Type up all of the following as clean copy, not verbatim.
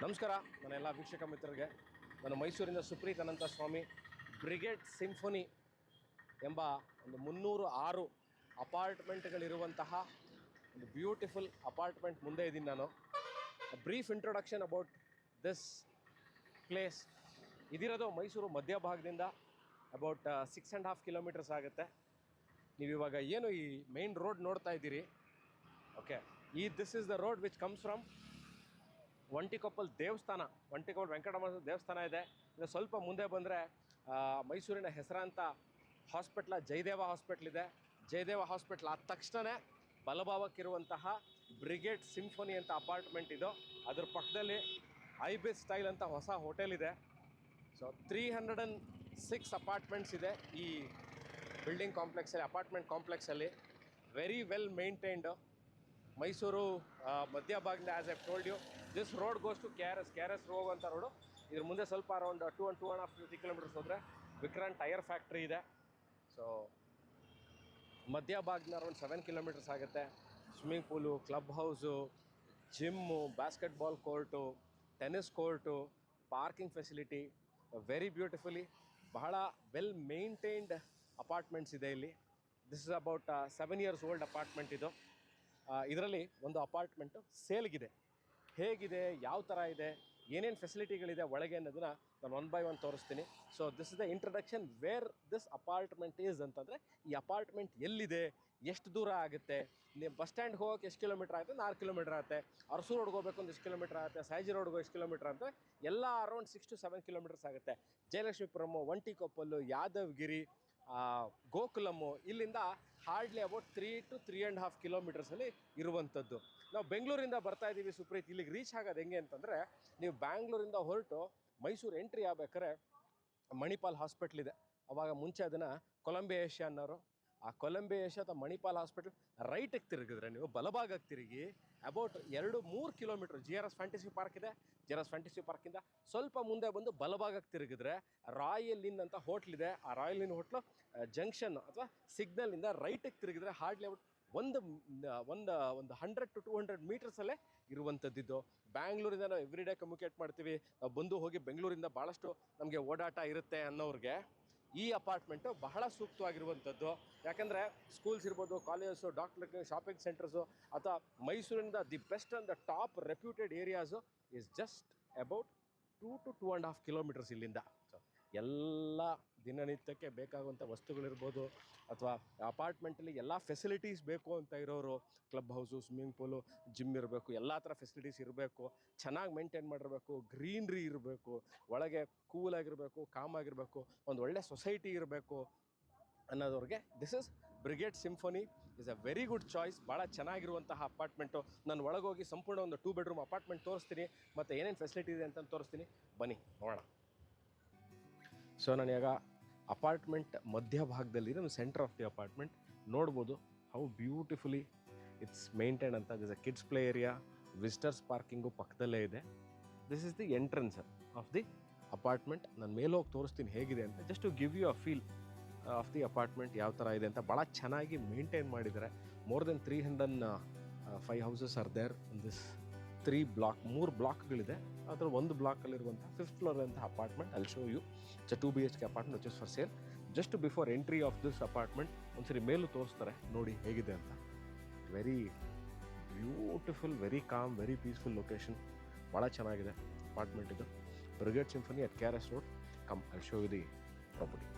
ನಮಸ್ಕಾರ ನನ್ನ ಎಲ್ಲ ವೀಕ್ಷಕ ಮಿತ್ರರಿಗೆ. ನಾನು ಮೈಸೂರಿನ ಸುಪ್ರೀತ್ ಅನಂತ ಸ್ವಾಮಿ ಬ್ರಿಗೇಡ್ ಸಿಂಫೋನಿ ಎಂಬ ಒಂದು 306 ಅಪಾರ್ಟ್ಮೆಂಟ್ಗಳಿರುವಂತಹ ಒಂದು ಬ್ಯೂಟಿಫುಲ್ ಅಪಾರ್ಟ್ಮೆಂಟ್ ಮುಂದೆ ಇದ್ದೀನಿ ನಾನು. Brief introduction about this place. ಇದಿರೋದು ಮೈಸೂರು ಮಧ್ಯಭಾಗದಿಂದ ಅಬೌಟ್ 6.5 ಕಿಲೋಮೀಟರ್ಸ್ ಆಗುತ್ತೆ. ನೀವಿವಾಗ ಏನು ಈ ಮೇನ್ ರೋಡ್ ನೋಡ್ತಾ ಇದ್ದೀರಿ, okay, this is the road which comes from Ontikoppal ದೇವಸ್ಥಾನ. ಒಂಟಿಕೊಪ್ಪಲ್ ವೆಂಕಟರಮಣ ದೇವಸ್ಥಾನ ಇದೆ. ಇನ್ನು ಸ್ವಲ್ಪ ಮುಂದೆ ಬಂದರೆ ಮೈಸೂರಿನ ಹೆಸರಾಂತ ಹಾಸ್ಪಿಟ್ಲ ಜಯದೇವ ಹಾಸ್ಪಿಟ್ಲ್ ಇದೆ. ಜಯದೇವ ಹಾಸ್ಪಿಟ್ಲ್ ಆದ ತಕ್ಷಣ ಬಲಭಾಗಕ್ಕಿರುವಂತಹ ಬ್ರಿಗೇಡ್ ಸಿಂಫೋನಿ ಅಂತ ಅಪಾರ್ಟ್ಮೆಂಟ್ ಇದು. ಅದ್ರ ಪಕ್ಕದಲ್ಲಿ ಐಬಿಸ್ ಸ್ಟೈಲ್ ಅಂತ ಹೊಸ ಹೋಟೆಲ್ ಇದೆ. ಸೊ 306 ಅಪಾರ್ಟ್ಮೆಂಟ್ಸ್ ಇದೆ ಈ ಬಿಲ್ಡಿಂಗ್ ಕಾಂಪ್ಲೆಕ್ಸಲ್ಲಿ, ಅಪಾರ್ಟ್ಮೆಂಟ್ ಕಾಂಪ್ಲೆಕ್ಸಲ್ಲಿ. Very well maintained. ಮೈಸೂರು ಮಧ್ಯಭಾಗದಿಂದ, as I told you, this road goes to KRS road ಅಂತ ರೋಡು. ಇದ್ರ ಮುಂದೆ ಸ್ವಲ್ಪ ಅರೌಂಡ್ 2.5 ಕಿಲೋಮೀಟರ್ಸ್ ಹೋದರೆ ವಿಕ್ರಾಂತ್ ಟೈರ್ ಫ್ಯಾಕ್ಟ್ರಿ ಇದೆ. ಸೊ ಮಧ್ಯಭಾಗದಿಂದ ಅರೌಂಡ್ 7 ಕಿಲೋಮೀಟರ್ಸ್ ಆಗುತ್ತೆ. Swimming pool, club house, gym, basketball court, tennis court, parking facility, very beautifully ಬಹಳ well maintained apartments ಇದೆ ಇಲ್ಲಿ. This is about 7 years old apartment ಇದು. ಇದರಲ್ಲಿ ಒಂದು ಅಪಾರ್ಟ್ಮೆಂಟು ಸೇಲ್ಗಿದೆ. ಹೇಗಿದೆ, ಯಾವ ಥರ ಇದೆ, ಏನೇನು ಫೆಸಿಲಿಟಿಗಳಿದೆ ಒಳಗೆ ಅನ್ನೋದನ್ನು ನಾನು 1 by 1 ತೋರಿಸ್ತೀನಿ. So this is the introduction where this apartment is ಅಂತಂದರೆ, ಈ ಅಪಾರ್ಟ್ಮೆಂಟ್ ಎಲ್ಲಿದೆ, ಎಷ್ಟು ದೂರ ಆಗುತ್ತೆ, ನೀವು ಬಸ್ ಸ್ಟ್ಯಾಂಡ್ಗೆ ಹೋಗೋಕೆ ಎಷ್ಟು ಕಿಲೋಮೀಟ್ರ್ ಆಗುತ್ತೆ, 4 ಕಿಲೋಮೀಟ್ರ್ ಆಗುತ್ತೆ. ಅರಸೂರು ರೋಡ್ಗೆ ಹೋಗ್ಬೇಕು ಒಂದು ಎಷ್ಟು ಕಿಲೋಮೀಟ್ರ್ ಆಗುತ್ತೆ, ಸಾಯಿಜಿ ರೋಡ್ಗೆ ಎಷ್ಟು ಕಿಲೋಮೀಟ್ರ್ ಅಂತ ಎಲ್ಲ ಅರೌಂಡ್ 6 to 7 ಕಿಲೋಮೀಟರ್ಸ್ ಆಗುತ್ತೆ. ಜಯಲಕ್ಷ್ಮೀಪುರಮು, ಒಂಟಿಕೊಪ್ಪಲು, ಯಾದವಗಿರಿ, ಗೋಕುಲಮ್ಮು, ಇಲ್ಲಿಂದ ಹಾರ್ಡ್ಲಿ ಅಬೌಟ್ 3 to 3.5 ಕಿಲೋಮೀಟರ್ಸಲ್ಲಿ ಇರುವಂಥದ್ದು. ನಾವು ಬೆಂಗಳೂರಿಂದ ಬರ್ತಾ ಇದ್ದೀವಿ ಸುಪ್ರೀತ್. ಇಲ್ಲಿಗೆ ರೀಚ್ ಆಗೋದು ಹೆಂಗೆ ಅಂತಂದರೆ, ನೀವು ಬ್ಯಾಂಗ್ಳೂರಿಂದ ಹೊರಟು ಮೈಸೂರು ಎಂಟ್ರಿ ಆಗಬೇಕಾದ್ರೆ ಮಣಿಪಾಲ್ ಹಾಸ್ಪಿಟ್ಲ್ ಇದೆ. ಅವಾಗ ಮುಂಚೆ ಅದನ್ನು ಕೊಲಂಬಿಯಾ ಏಷ್ಯಾ ಅನ್ನೋರು. ಆ ಕೊಲಂಬಿಯಾ ಏಷ್ಯಾ ಅಥವಾ ಮಣಿಪಾಲ್ ಹಾಸ್ಪಿಟ್ಲ್ ರೈಟಿಗೆ ತಿರುಗಿದ್ರೆ ನೀವು ಬಲಭಾಗಕ್ಕೆ ತಿರುಗಿ about 2-3 kilometre GRS fantasy park ಇದೆ. GRS ಫ್ಯಾಂಟಸಿ ಪಾರ್ಕಿಂದ ಸ್ವಲ್ಪ ಮುಂದೆ ಬಂದು ಬಲಭಾಗಕ್ಕೆ ತಿರುಗಿದ್ರೆ ರಾಯಲ್ ಇನ್ ಅಂತ ಹೋಟ್ಲಿದೆ. ಆ ರಾಯಲ್ ಇನ್ ಹೋಟ್ಲು ಜಂಕ್ಷನ್ ಅಥವಾ ಸಿಗ್ನಲಿಂದ ರೈಟಿಗೆ ತಿರುಗಿದ್ರೆ ಹಾರ್ಡ್ಲಿ ಅಬೌಟ್ ಒಂದು 100 to 200 ಮೀಟರ್ಸಲ್ಲೇ ಇರುವಂಥದ್ದಿದ್ದು. ಬ್ಯಾಂಗ್ಳೂರಿಂದ ನಾವು ಎವ್ರಿ ಡೇ ಕಮ್ಯುನಿಕೇಟ್ ಮಾಡ್ತೀವಿ, ನಾವು ಬಂದು ಹೋಗಿ ಬೆಂಗಳೂರಿಂದ ಭಾಳಷ್ಟು ನಮಗೆ ಓಡಾಟ ಇರುತ್ತೆ ಅನ್ನೋರಿಗೆ ಈ ಅಪಾರ್ಟ್ಮೆಂಟು ಬಹಳ ಸೂಕ್ತವಾಗಿರುವಂಥದ್ದು. ಯಾಕಂದರೆ ಸ್ಕೂಲ್ಸ್ ಇರ್ಬೋದು, ಕಾಲೇಜಸ್ಸು, ಡಾಕ್ಟರ್, ಶಾಪಿಂಗ್ ಸೆಂಟರ್ಸು, ಅಥವಾ ಮೈಸೂರಿಂದ the best and the top reputed areas is just about 2 to 2.5 kilometres ಇಲ್ಲಿಂದ. ಸೊ ಎಲ್ಲ ದಿನನಿತ್ಯಕ್ಕೆ ಬೇಕಾಗುವಂಥ ವಸ್ತುಗಳಿರ್ಬೋದು, ಅಥವಾ ಅಪಾರ್ಟ್ಮೆಂಟಲ್ಲಿ ಎಲ್ಲ ಫೆಸಿಲಿಟೀಸ್ ಬೇಕು ಅಂತ ಇರೋರು, club house, swimming pool, gym ಇರಬೇಕು, ಎಲ್ಲ ಥರ ಫೆಸಿಲಿಟೀಸ್ ಇರಬೇಕು, ಚೆನ್ನಾಗಿ ಮೇಂಟೈನ್ ಮಾಡಿರಬೇಕು, ಗ್ರೀನ್ರಿ ಇರಬೇಕು, ಒಳಗೆ ಕೂಲಾಗಿರಬೇಕು, ಕಾಮಾಗಿರಬೇಕು, ಒಂದು ಒಳ್ಳೆ ಸೊಸೈಟಿ ಇರಬೇಕು ಅನ್ನೋದವ್ರಿಗೆ this is Brigade Symphony is a very good choice. ಭಾಳ ಚೆನ್ನಾಗಿರುವಂತಹ ಅಪಾರ್ಟ್ಮೆಂಟು. ನಾನು ಒಳಗೋಗಿ ಸಂಪೂರ್ಣ ಒಂದು 2 bedroom ಅಪಾರ್ಟ್ಮೆಂಟ್ ತೋರಿಸ್ತೀನಿ, ಮತ್ತು ಏನೇನು ಫೆಸಿಲಿಟಿ ಇದೆ ಅಂತ ತೋರಿಸ್ತೀನಿ, ಬನ್ನಿ ನೋಡೋಣ. ಸೊ ನಾನು ಈಗ ಅಪಾರ್ಟ್ಮೆಂಟ್ ಮಧ್ಯಭಾಗದಲ್ಲಿ ಒಂದು ಸೆಂಟರ್ ಆಫ್ ದಿ ಅಪಾರ್ಟ್ಮೆಂಟ್ ನೋಡ್ಬೋದು. ಹೌ ಬ್ಯೂಟಿಫುಲಿ ಇಟ್ಸ್ ಮೇಂಟೈನ್ ಅಂತ. This a kids play area, visitors parking ಪಕ್ಕದಲ್ಲೇ ಇದೆ. This is the entrance of the apartment. ನಾನು ಮೇಲೆ ಹೋಗಿ ತೋರಿಸ್ತೀನಿ ಹೇಗಿದೆ ಅಂತ, just to give you a feel of the apartment ಯಾವ ಥರ ಇದೆ ಅಂತ. ಭಾಳ ಚೆನ್ನಾಗಿ ಮೇಂಟೈನ್ ಮಾಡಿದ್ದಾರೆ. More than 305 houses are there in this 3 ಬ್ಲಾಕ್ಗಳಿದೆ. ಅದರ ಒಂದು ಬ್ಲಾಕಲ್ಲಿರುವಂಥ 5th floor ಅಂತ apartment. I'll show you. It's a 2 BHK apartment which is for sale. Just before entry of this apartment ಒಂದ್ಸರಿ ಮೇಲೂ ತೋರಿಸ್ತಾರೆ, ನೋಡಿ ಹೇಗಿದೆ ಅಂತ. Very beautiful, very calm, very peaceful location. ಭಾಳ ಚೆನ್ನಾಗಿದೆ ಅಪಾರ್ಟ್ಮೆಂಟ್ ಇದು. Brigade Symphony at KRS road. Come, I'll show you the property.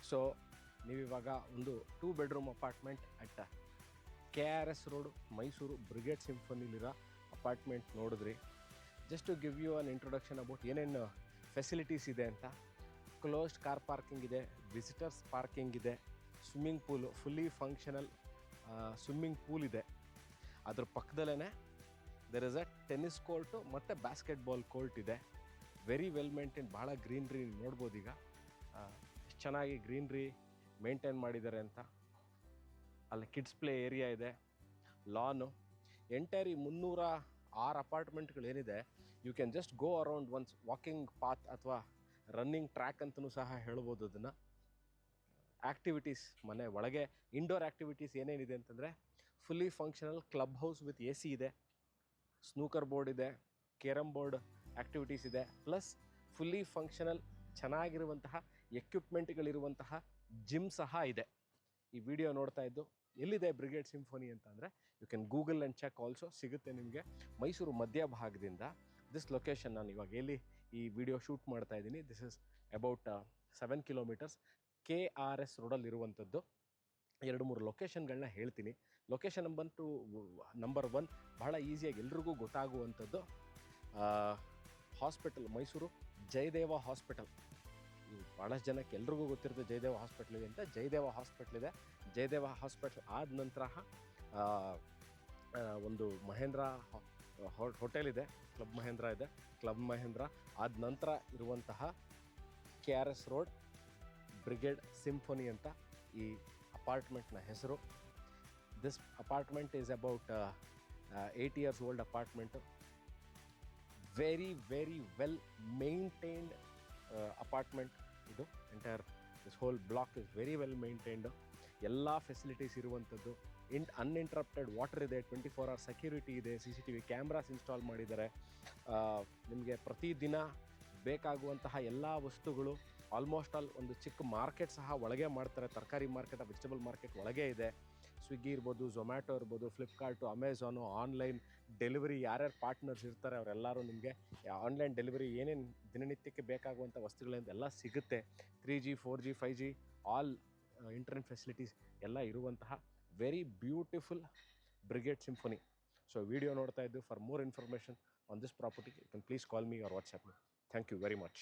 So ನೀವಿವಾಗ ಒಂದು 2 bedroom apartment at KRS road Mysuru Brigade ಸಿಂಫೋನಿಲಿರೋ ಅಪಾರ್ಟ್ಮೆಂಟ್ ನೋಡಿದ್ರಿ. Just to give you an introduction about ಏನೇನು facilities ಇದೆ ಅಂತ. ಕ್ಲೋಸ್ಡ್ ಕಾರ್ ಪಾರ್ಕಿಂಗ್ ಇದೆ, ವಿಸಿಟರ್ಸ್ ಪಾರ್ಕಿಂಗ್ ಇದೆ, swimming pool fully functional swimming pool ಇದೆ. ಅದ್ರ ಪಕ್ಕದಲ್ಲೇ there is a tennis court ಮತ್ತು ಬಾಸ್ಕೆಟ್ಬಾಲ್ ಕೋರ್ಟ್ ಇದೆ. ವೆರಿ ವೆಲ್ ಮೇಂಟೈನ್, ಭಾಳ ಗ್ರೀನ್ರಿ ನೋಡ್ಬೋದು. ಈಗ ಎಷ್ಟು ಚೆನ್ನಾಗಿ ಗ್ರೀನ್ರಿ ಮೇಂಟೈನ್ ಮಾಡಿದ್ದಾರೆ ಅಂತ. ಅಲ್ಲಿ ಕಿಡ್ಸ್ ಪ್ಲೇ ಏರಿಯಾ ಇದೆ, ಲಾನು. ಎಂಟೈರ್ ಈ 306 ಅಪಾರ್ಟ್ಮೆಂಟ್ಗಳೇನಿದೆ, you can just go around once walking path ಅಥವಾ ರನ್ನಿಂಗ್ ಟ್ರ್ಯಾಕ್ ಅಂತಲೂ ಸಹ ಹೇಳ್ಬೋದು ಅದನ್ನು. ಆ್ಯಕ್ಟಿವಿಟೀಸ್ ಮನೆ ಒಳಗೆ ಇಂಡೋರ್ ಆ್ಯಕ್ಟಿವಿಟೀಸ್ ಏನೇನಿದೆ ಅಂತಂದರೆ fully functional club house with AC ಇದೆ, ಸ್ನೂಕರ್ ಬೋರ್ಡ್ ಇದೆ, ಕೇರಮ್ ಬೋರ್ಡ್ ಆ್ಯಕ್ಟಿವಿಟೀಸ್ ಇದೆ, ಪ್ಲಸ್ ಫುಲ್ಲಿ ಫಂಕ್ಷನಲ್ ಚೆನ್ನಾಗಿರುವಂತಹ ಎಕ್ವಿಪ್ಮೆಂಟ್ಗಳಿರುವಂತಹ ಜಿಮ್ ಸಹ ಇದೆ. ಈ ವಿಡಿಯೋ ನೋಡ್ತಾ ಇದ್ದು ಎಲ್ಲಿದೆ ಬ್ರಿಗೇಡ್ ಸಿಂಫೋನಿ ಅಂತಂದರೆ you can Google and check also, ಸಿಗುತ್ತೆ ನಿಮಗೆ. ಮೈಸೂರು ಮಧ್ಯಭಾಗದಿಂದ ದಿಸ್ ಲೊಕೇಶನ್, ನಾನು ಇವಾಗ ಎಲ್ಲಿ ಈ ವಿಡಿಯೋ ಶೂಟ್ ಮಾಡ್ತಾ ಇದ್ದೀನಿ, this is about 7 kilometres KRS ರೋಡಲ್ಲಿರುವಂಥದ್ದು. 2-3 ಲೊಕೇಶನ್ಗಳನ್ನ ಹೇಳ್ತೀನಿ. ಲೊಕೇಶನ್ ಬಂತು ನಂಬರ್ 1 ಬಹಳ ಈಸಿಯಾಗಿ ಎಲ್ರಿಗೂ ಗೊತ್ತಾಗುವಂಥದ್ದು, ಹಾಸ್ಪಿಟಲ್ ಮೈಸೂರು ಜಯದೇವ ಹಾಸ್ಪಿಟಲ್. ಭಾಳಷ್ಟು ಜನಕ್ಕೆ ಎಲ್ರಿಗೂ ಗೊತ್ತಿರುತ್ತೆ ಜಯದೇವ ಹಾಸ್ಪಿಟ್ಲ್ ಇದೆ ಅಂತ. ಜಯದೇವ ಹಾಸ್ಪಿಟ್ಲ್ ಇದೆ. ಜಯದೇವ ಹಾಸ್ಪಿಟ್ಲ್ ಆದ ನಂತರ ಒಂದು ಮಹೇಂದ್ರ ಹೋಟೆಲ್ ಇದೆ, ಕ್ಲಬ್ ಮಹೇಂದ್ರ ಇದೆ. ಕ್ಲಬ್ ಮಹೇಂದ್ರ ಆದ ನಂತರ ಇರುವಂತಹ KRS ರೋಡ್ ಬ್ರಿಗೇಡ್ ಸಿಂಫೋನಿ ಅಂತ ಈ ಅಪಾರ್ಟ್ಮೆಂಟ್ನ ಹೆಸರು. This apartment is about 8 years old apartment. Very very well maintained apartment ಇದು. Entire this whole block is very well maintained. ಎಲ್ಲ ಫೆಸಿಲಿಟೀಸ್ ಇರುವಂಥದ್ದು. ಅನ್ಇಂಟ್ರಪ್ಟೆಡ್ ವಾಟರ್ ಇದೆ, 24 hours ಸೆಕ್ಯೂರಿಟಿ ಇದೆ, CCTV ಕ್ಯಾಮ್ರಾಸ್ ಇನ್ಸ್ಟಾಲ್ ಮಾಡಿದ್ದಾರೆ. ನಿಮಗೆ ಪ್ರತಿದಿನ ಬೇಕಾಗುವಂತಹ ಎಲ್ಲ ವಸ್ತುಗಳು, ಆಲ್ಮೋಸ್ಟ್ ಆಲ್ ಒಂದು ಚಿಕ್ಕ ಮಾರ್ಕೆಟ್ ಸಹ ಒಳಗೆ ಮಾಡ್ತಾರೆ. ತರಕಾರಿ ಮಾರ್ಕೆಟ್, ವೆಜಿಟಬಲ್ ಮಾರ್ಕೆಟ್ ಒಳಗೆ ಇದೆ. ಸ್ವಿಗ್ಗಿ ಇರ್ಬೋದು, ಝೊಮ್ಯಾಟೊ ಇರ್ಬೋದು, ಫ್ಲಿಪ್ಕಾರ್ಟು, ಅಮೆಝಾನು, ಆನ್ಲೈನ್ ಡೆಲಿವರಿ ಯಾರ್ಯಾರು ಪಾರ್ಟ್ನರ್ಸ್ ಇರ್ತಾರೆ ಅವರೆಲ್ಲರೂ ನಿಮಗೆ ಆನ್ಲೈನ್ ಡೆಲಿವರಿ ಏನೇನು ದಿನನಿತ್ಯಕ್ಕೆ ಬೇಕಾಗುವಂಥ ವಸ್ತುಗಳಿಂದ ಎಲ್ಲ ಸಿಗುತ್ತೆ. 3G 4G 5G all internet facilities ಎಲ್ಲ ಇರುವಂತಹ very beautiful Brigade Symphony. So video ನೋಡ್ತಾ ಇದ್ದು, for more information on this property you can please call me or WhatsApp me. Thank you very much.